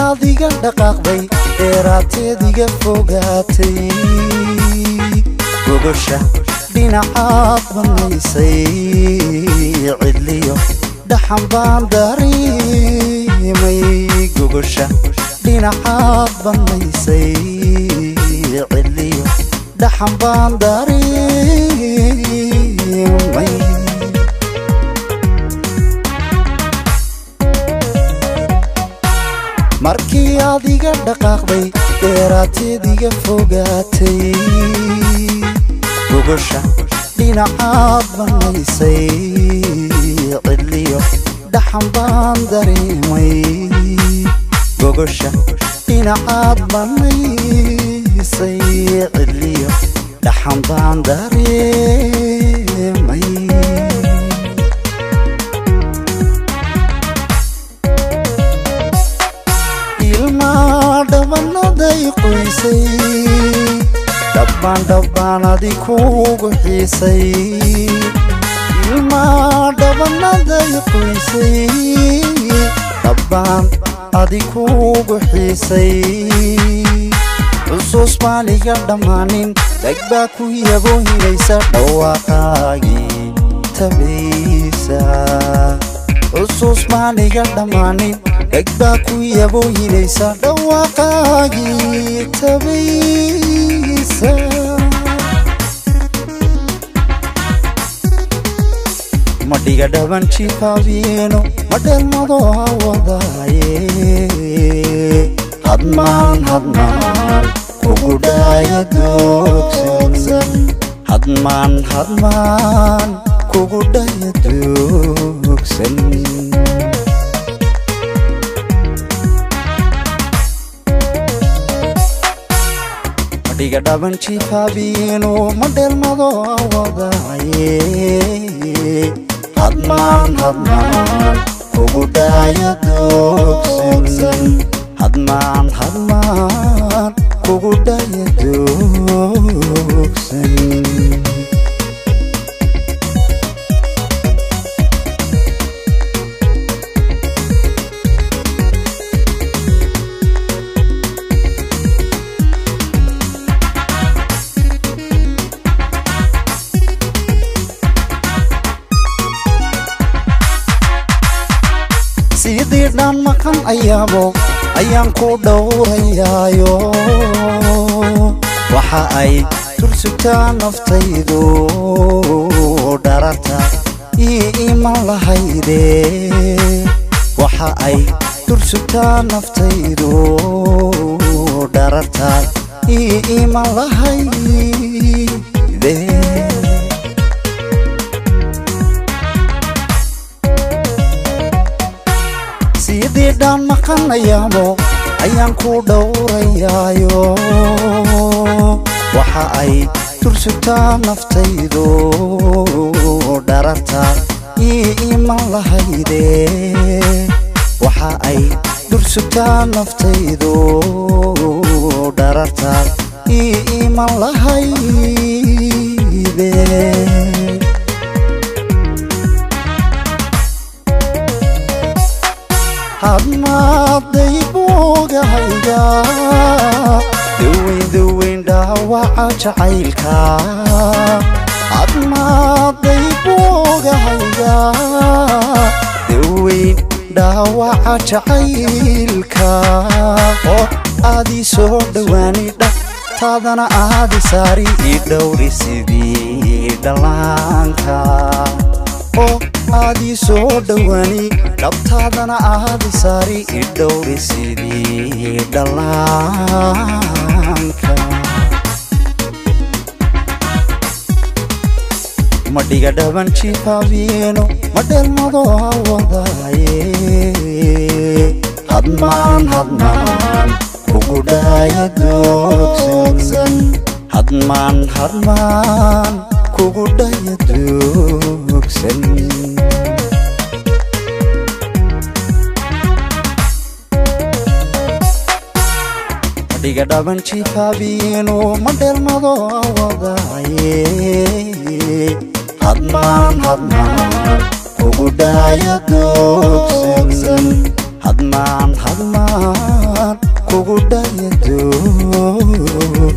adiga dhaqaaqday dheeraateediga fogaatay gogosha dhinacaad banaysay cidliyo dhaxan baan dareemay gogosha dhinacaad banaysay cidliyo dhaxan baan dareemay markii adiga dhaqaaqday dheeraateediga fogaatay gogosha dhinacaad banaysay cidliyo dhaxan baan dareemay gogosha dhinacaad banaysay cidliyo dhaxan baan dareemay dabanaday qoysay dhabbaan adi kugu xiisay ilmaa dabanaday qoysay dhabbaan adi kugu xiisay xusuus baan iga dhammaanin dhag baa ku yaboohinaysa dhawaaqaagii tabaysa xusuus baan iga dhammaanin dhag baa ku yaboohinaysa dhawaaqaagii tabaysa madhiga dhaban jiifaabiyeeno madheelmado awadaaye hadmaan kugu dhaaya doogsan hadmaan kugu dhaaya doogsan madhiga dhaban jiifaabiyeeno madheelmado awadaaye hadmaan kugu dhaaya doogsan hadmaan kugu dhaaya doogsan sidii dhaan maqan ayaabo ayaan ku dhowrayaayo waxa ay tursugtaa naftaydu dhararta ii iman lahayde waxa ay tursugtaa naftaydu dhararta ii iman lahayde sidii dhaan maqan ayaabo ayaan ku dhowrayaayo waxa ay tursugtaa naftaydu dhararta ii iman lahayde waxa ay tursugtaa naftaydu dhararta ii iman lahayde hadmaaday boogahayga daweyn dhaawaca jacaylka hadmaaday boogahayga daweyn dhaawaca jacaylka oo aadii soo dhowaani dhagtaadana aadi saari ii dhowri sidii dhallaanka oo aadii soo dhowaani dhabtaadana aadi saari ii dhowri sidii dhallaanka madhiga dhaban jiifaabiyeeno madheelmado awadaaye hadmaan kugu dhaaya doogsan hadmaan kugu dhaaya doogsan madhiga dhaban jiifaabiyeeno madheelmado awadaaye hadmaan kugu dhaaya doogsan hadmaan kugu dhaya doogsan